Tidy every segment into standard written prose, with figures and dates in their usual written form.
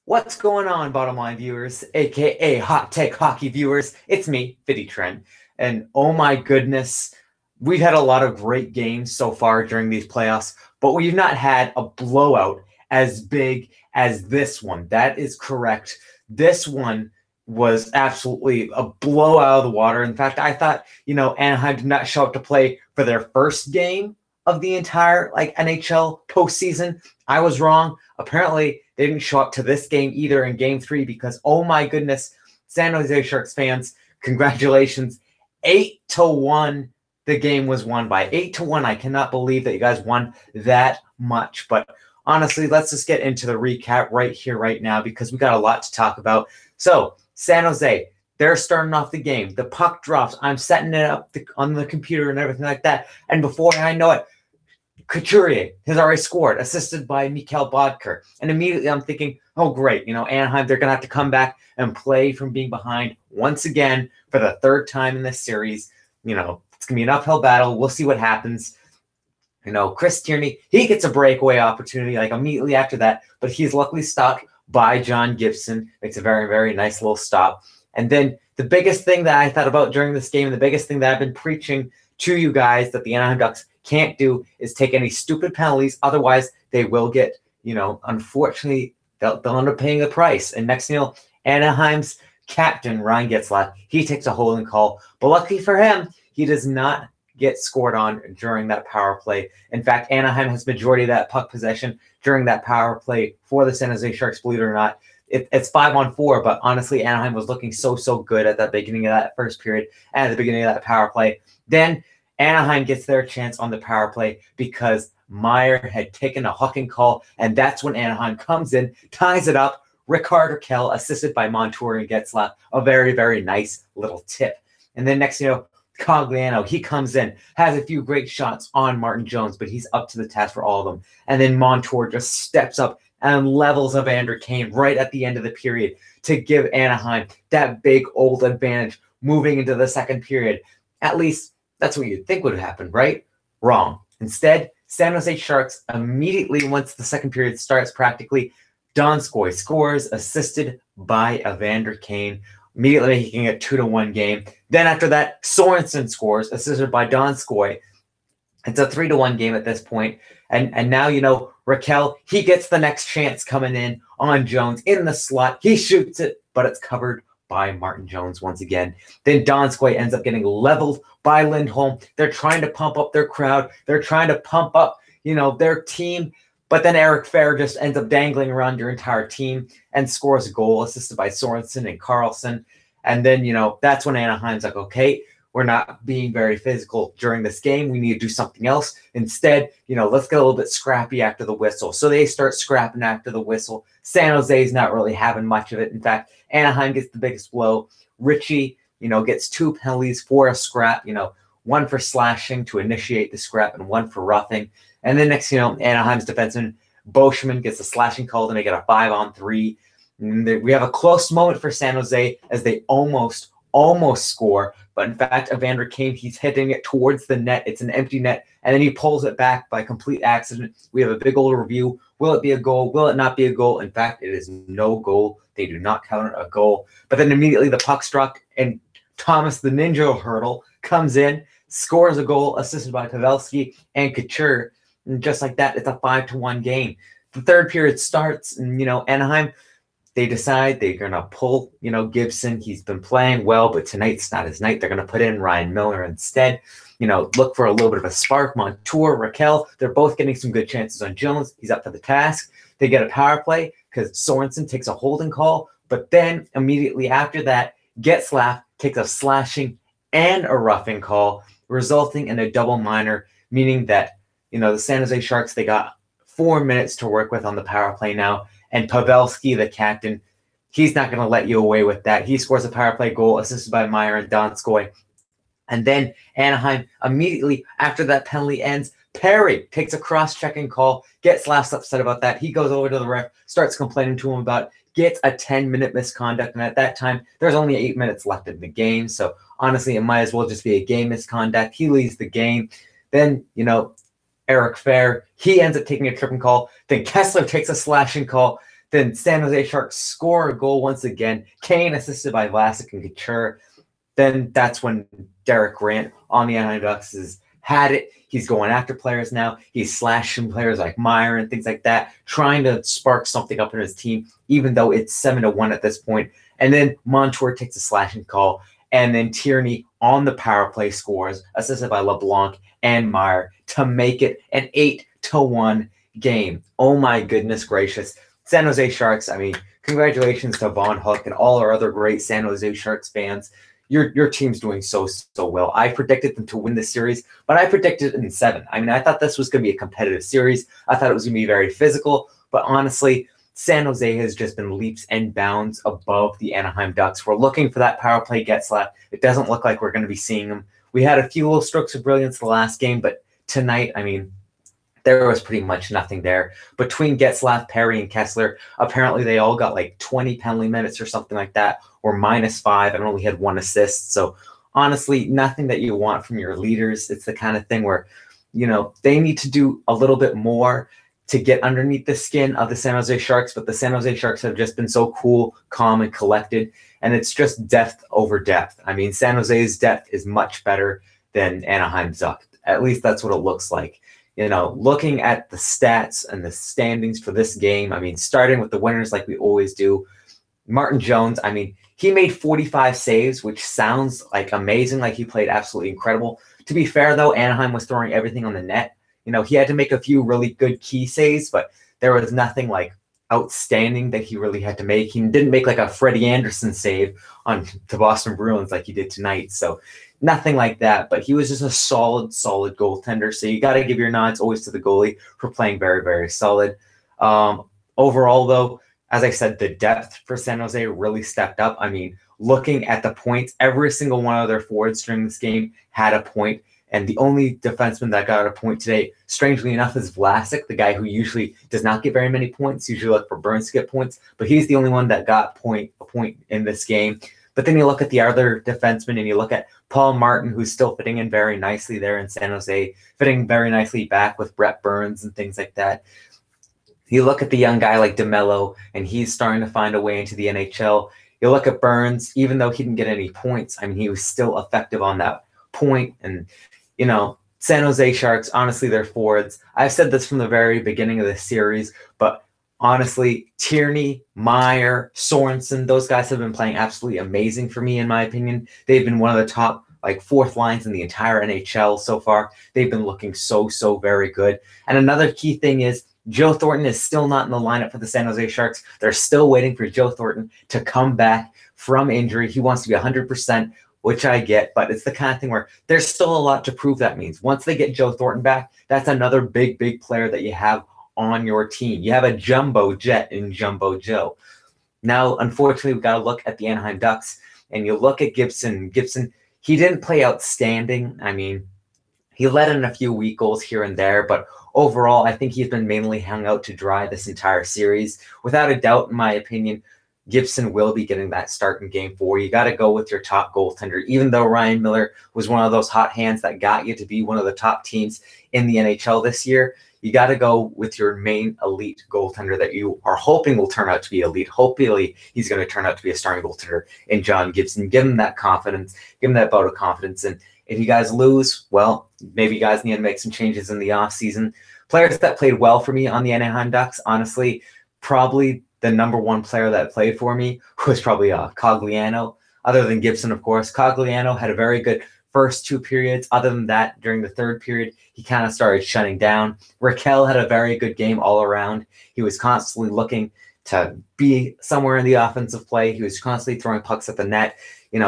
What's going on, bottom line viewers, aka Hot Take Hockey viewers? It's me, Fitty Trent. And oh my goodness, we've had a lot of great games so far during these playoffs, but we've not had a blowout as big as this one. That is correct. This one was absolutely a blow out of the water. In fact, I thought, Anaheim did not show up to play for their first game of the entire NHL postseason. I was wrong. Apparently, they didn't show up to this game either in game 3 because, oh my goodness, San Jose Sharks fans, congratulations. 8-1, the game was won by. 8-1. I cannot believe that you guys won that much. But honestly, let's just get into the recap right here, right now, because we got a lot to talk about. So, San Jose, they're starting off the game. The puck drops. I'm setting it up on the computer and everything like that. And before I know it, Couturier has already scored, assisted by Mikhail Bodker. And immediately I'm thinking, oh, great. Anaheim, they're going to have to come back and play from being behind once again for the third time in this series. It's going to be an uphill battle. We'll see what happens. Chris Tierney, he gets a breakaway opportunity immediately after that, but he's luckily stopped by John Gibson. Makes a very, very nice little stop. And then the biggest thing that I thought about during this game, the biggest thing that I've been preaching to you guys that the Anaheim Ducks can't do is take any stupid penalties. Otherwise, they will get, unfortunately, they'll end up paying the price. And next thing you know, Anaheim's captain, Ryan Getzlaf, he takes a holding call. But luckily for him, he does not get scored on during that power play. In fact, Anaheim has majority of that puck possession during that power play for the San Jose Sharks, believe it or not. It's 5-on-4, but honestly, Anaheim was looking so good at the beginning of that first period and at the beginning of that power play. Then Anaheim gets their chance on the power play because Meyer had taken a hucking call, and that's when Anaheim comes in, ties it up. Rickard Rakell, assisted by Montour and Getzlaf, a very, very nice little tip. And then next, Cogliano, he comes in, has a few great shots on Martin Jones, but he's up to the task for all of them. And then Montour just steps up and levels Evander Kane right at the end of the period to give Anaheim that big old advantage moving into the second period. At least that's what you'd think would happen, right? Wrong. Instead, San Jose Sharks immediately, once the second period starts practically, Donskoy scores, assisted by Evander Kane, immediately making it 2-1 game. Then after that, Sorensen scores, assisted by Donskoy. It's a 3-1 game at this point. And now, Rakell, he gets the next chance coming in on Jones in the slot. He shoots it, but it's covered by Martin Jones once again. Then Donskoy ends up getting leveled by Lindholm. They're trying to pump up their crowd. They're trying to pump up, their team. But then Eric Fehr just ends up dangling around your entire team and scores a goal, assisted by Sorensen and Carlson. And then, that's when Anaheim's like, okay, we're not being very physical during this game. We need to do something else. Instead, let's get a little bit scrappy after the whistle. So they start scrapping after the whistle. San Jose's not really having much of it. In fact, Anaheim gets the biggest blow. Richie, gets 2 penalties for a scrap, one for slashing to initiate the scrap and one for roughing. And then next, Anaheim's defenseman Boschman gets a slashing call to make it a 5-on-3. We have a close moment for San Jose as they almost score. But in fact, Evander Kane, he's hitting it towards the net. It's an empty net. And then he pulls it back by complete accident. We have a big old review. Will it be a goal? Will it not be a goal? In fact, it is no goal. They do not count it a goal. But then immediately the puck struck, and Thomas the Ninja Hurdle comes in, scores a goal, assisted by Pavelski and Couture. And just like that, it's a 5-1 game. The third period starts, and, Anaheim, they decide they're going to pull, Gibson. He's been playing well, but tonight's not his night. They're going to put in Ryan Miller instead. Look for a little bit of a spark. Montour, Rakell, they're both getting some good chances on Jones. He's up for the task. They get a power play because Sorensen takes a holding call. But then immediately after that, Getzlaf takes a slashing and a roughing call, resulting in a double minor, meaning that, the San Jose Sharks, they got 4 minutes to work with on the power play now. And Pavelski, the captain, he's not going to let you away with that. He scores a power play goal, assisted by Meyer and Donskoy. And then Anaheim, immediately after that penalty ends, Perry takes a cross-checking call, gets last upset about that. He goes over to the ref, starts complaining to him about it, gets a 10-minute misconduct. And at that time, there's only 8 minutes left in the game. So honestly, it might as well just be a game misconduct. He leaves the game. Then, Eric Fehr, he ends up taking a tripping call. Then Kessler takes a slashing call. Then San Jose Sharks score a goal once again. Kane assisted by Vlasic and Couture. Then that's when Derek Grant on the Anaheim Ducks has had it. He's going after players now. He's slashing players like Meyer and things like that, trying to spark something up in his team, even though it's 7-1 at this point. And then Montour takes a slashing call. And then Tierney on the power play scores, assisted by LeBlanc and Meyer, to make it an 8-1 game. Oh my goodness gracious. San Jose Sharks, I mean, congratulations to Von Hook and all our other great San Jose Sharks fans. Your team's doing so well. I predicted them to win this series, but I predicted it in 7. I mean, I thought this was going to be a competitive series. I thought it was going to be very physical, but honestly, San Jose has just been leaps and bounds above the Anaheim Ducks. We're looking for that power play Getzlaf. It doesn't look like we're going to be seeing them. We had a few little strokes of brilliance the last game, but tonight, I mean, there was pretty much nothing there. Between Getzlaf, Perry, and Kessler, apparently they all got like 20 penalty minutes or something like that, or -5, and only had 1 assist. So honestly, nothing that you want from your leaders. It's the kind of thing where, they need to do a little bit more to get underneath the skin of the San Jose Sharks, but the San Jose Sharks have just been so cool, calm, and collected, and it's just depth over depth. I mean, San Jose's depth is much better than Anaheim's depth. At least that's what it looks like. Looking at the stats and the standings for this game, I mean, starting with the winners like we always do, Martin Jones, I mean, he made 45 saves, which sounds like amazing, like he played absolutely incredible. To be fair, though, Anaheim was throwing everything on the net. He had to make a few really good key saves, but there was nothing like outstanding that he really had to make. He didn't make like a Freddie Anderson save on the Boston Bruins like he did tonight. So nothing like that, but he was just a solid goaltender. So you got to give your nods always to the goalie for playing very, very solid. Overall, though, as I said, the depth for San Jose really stepped up. I mean, looking at the points, every single one of their forwards during this game had a point. And the only defenseman that got a point today, strangely enough, is Vlasic, the guy who usually does not get very many points. Usually look for Burns to get points, but he's the only one that got a point in this game. But then you look at the other defensemen and you look at Paul Martin, who's still fitting in very nicely there in San Jose, fitting very nicely back with Brett Burns and things like that. You look at the young guy like DeMello, and he's starting to find a way into the NHL. You look at Burns, even though he didn't get any points, I mean, he was still effective on that point. And San Jose Sharks, honestly, they're forwards. I've said this from the very beginning of the series, but honestly, Tierney, Meyer, Sorensen, those guys have been playing absolutely amazing for me, in my opinion. They've been one of the top, fourth lines in the entire NHL so far. They've been looking so very good. And another key thing is Joe Thornton is still not in the lineup for the San Jose Sharks. They're still waiting for Joe Thornton to come back from injury. He wants to be 100%. Which I get, but it's the kind of thing where there's still a lot to prove that means. Once they get Joe Thornton back, that's another big player that you have on your team. You have a jumbo jet in Jumbo Joe. Now, unfortunately, we've got to look at the Anaheim Ducks, and you look at Gibson. Gibson, he didn't play outstanding. I mean, he let in a few weak goals here and there, but overall, I think he's been mainly hung out to dry this entire series. Without a doubt, in my opinion, Gibson will be getting that start in Game 4. You got to go with your top goaltender. Even though Ryan Miller was one of those hot hands that got you to be one of the top teams in the NHL this year, you got to go with your main elite goaltender that you are hoping will turn out to be elite. Hopefully, he's going to turn out to be a starting goaltender in John Gibson. Give him that confidence. Give him that vote of confidence. And if you guys lose, well, maybe you guys need to make some changes in the offseason. Players that played well for me on the Anaheim Ducks, honestly, probably the number one player that played for me was probably Cogliano, other than Gibson, of course. Cogliano had a very good first 2 periods. Other than that, during the third period, he kind of started shutting down. Raquel had a very good game all around. He was constantly looking to be somewhere in the offensive play. He was constantly throwing pucks at the net,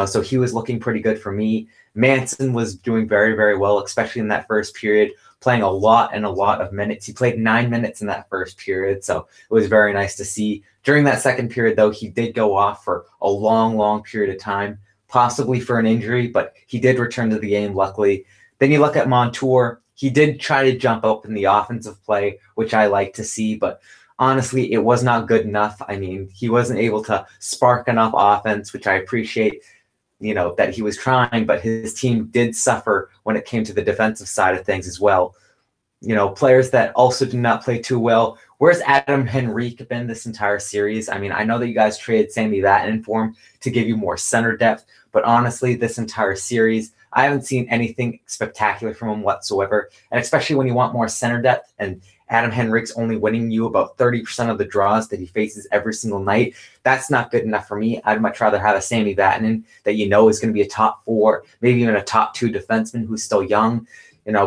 so he was looking pretty good for me. Manson was doing very well, especially in that first period, playing a lot of minutes. He played 9 minutes in that first period, so it was very nice to see. During that second period, though, he did go off for a long period of time, possibly for an injury, but he did return to the game, luckily. Then you look at Montour. He did try to jump up in the offensive play, which I like to see, but honestly, it was not good enough. I mean, he wasn't able to spark enough offense, which I appreciate, that he was trying, but his team did suffer when it came to the defensive side of things as well. players that also did not play too well. Where's Adam Henrique been this entire series? I mean, I know that you guys traded Sammy Vatanen for him to give you more center depth, but honestly, this entire series, I haven't seen anything spectacular from him whatsoever. And especially when you want more center depth and Adam Henrique's only winning you about 30% of the draws that he faces every single night, that's not good enough for me. I'd much rather have a Sammy Vatanen that is going to be a top 4, maybe even a top 2 defenseman who's still young,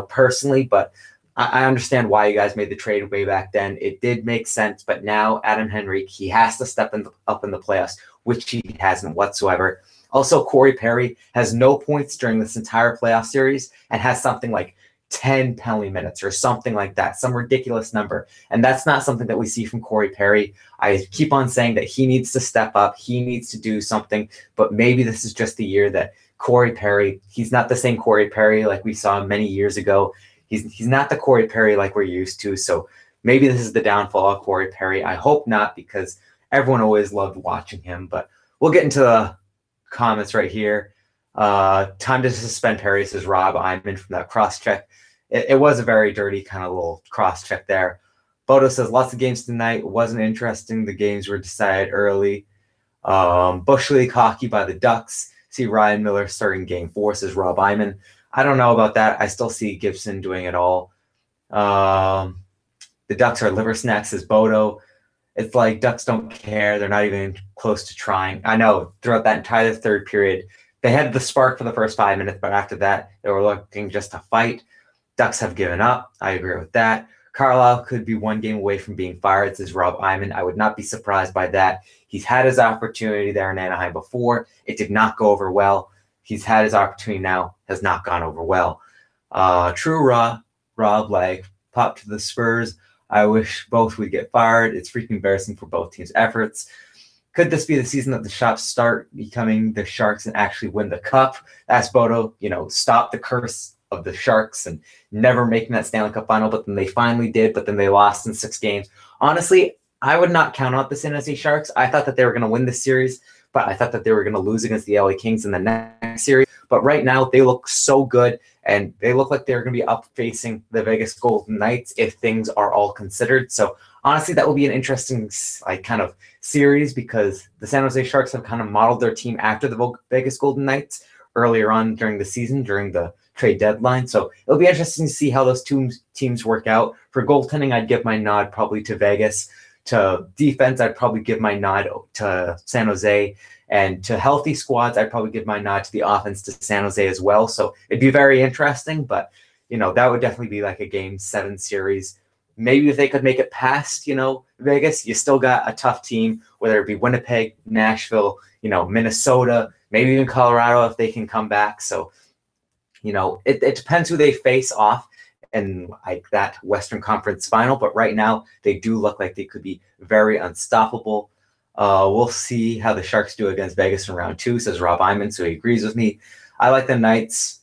personally. But I understand why you guys made the trade way back then. It did make sense, but now Adam Henrique, he has to step up in the playoffs, which he hasn't whatsoever. Also, Corey Perry has no points during this entire playoff series and has something like 10 penalty minutes or something like that, some ridiculous number. And that's not something that we see from Corey Perry. I keep on saying that he needs to step up. He needs to do something, but maybe this is just the year that Corey Perry, he's not the same Corey Perry like we saw many years ago. He's not the Corey Perry like we're used to. So maybe this is the downfall of Corey Perry. I hope not, because everyone always loved watching him. But we'll get into the comments right here. Time to suspend Perry, says Rob Iman from that cross-check. It was a very dirty kind of little cross-check there. Bodo says, lots of games tonight. It wasn't interesting. The games were decided early. Bush League hockey by the Ducks. See Ryan Miller starting game 4, says Rob Iman. I don't know about that. I still see Gibson doing it all. The Ducks are liver snacks, says Bodo. It's like Ducks don't care. They're not even close to trying. I know throughout that entire third period, they had the spark for the first 5 minutes, but after that, they were looking just to fight. Ducks have given up. I agree with that. Carlisle could be 1 game away from being fired, says Rob Iman. I would not be surprised by that. He's had his opportunity there in Anaheim before. It did not go over well. He's had his opportunity now, has not gone over well. True Rob, like, pop to the Spurs. I wish both would get fired. It's freaking embarrassing for both teams' efforts. Could this be the season that the Shops start becoming the Sharks and actually win the Cup? That's Bodo, stop the curse of the Sharks and never making that Stanley Cup final, but then they finally did, but then they lost in 6 games. Honestly, I would not count out the San Jose Sharks. I thought that they were going to win this series, but I thought that they were going to lose against the LA Kings in the next series. But right now, they look so good, and they look like they're going to be up facing the Vegas Golden Knights if things are all considered. So honestly, that will be an interesting kind of series, because the San Jose Sharks have kind of modeled their team after the Vegas Golden Knights earlier on during the season, during the trade deadline. So it'll be interesting to see how those two teams work out. For goaltending, I'd give my nod probably to Vegas. To defense, I'd probably give my nod to San Jose. And to healthy squads, I'd probably give my nod to the offense to San Jose as well. So it'd be very interesting, but, that would definitely be like a Game 7 series. Maybe if they could make it past, Vegas, you still got a tough team, whether it be Winnipeg, Nashville, Minnesota, maybe even Colorado if they can come back. So, it depends who they face off in like that Western Conference final. But right now, they do look like they could be very unstoppable. We'll see how the Sharks do against Vegas in round 2, says Rob Iman, so he agrees with me. I like the Knights.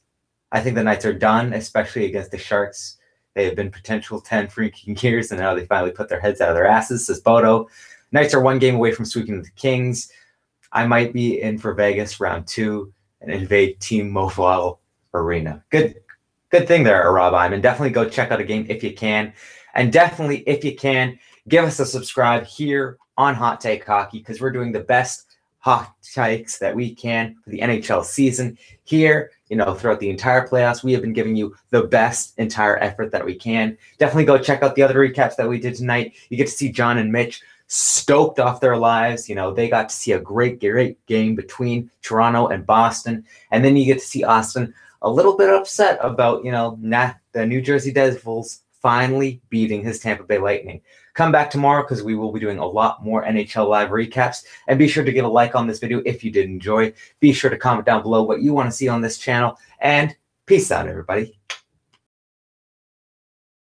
I think the Knights are done, especially against the Sharks. They have been potential 10 freaking years, and now they finally put their heads out of their asses, says Bodo. Knights are 1 game away from sweeping the Kings. I might be in for Vegas round 2 and invade T-Mobile Arena. Good thing there, Rob Iman. Definitely go check out a game if you can. And definitely, if you can, give us a subscribe here on Hot Take Hockey, because we're doing the best hot takes that we can for the NHL season here. Throughout the entire playoffs, we have been giving you the best entire effort that we can. Definitely go check out the other recaps that we did tonight. You get to see John and Mitch stoked off their lives. They got to see a great game between Toronto and Boston. And then you get to see Austin a little bit upset about, the New Jersey Devils finally beating his Tampa Bay Lightning. Come back tomorrow, because we will be doing a lot more NHL live recaps. And be sure to give a like on this video if you did enjoy. Be sure to comment down below what you want to see on this channel. And peace out, everybody.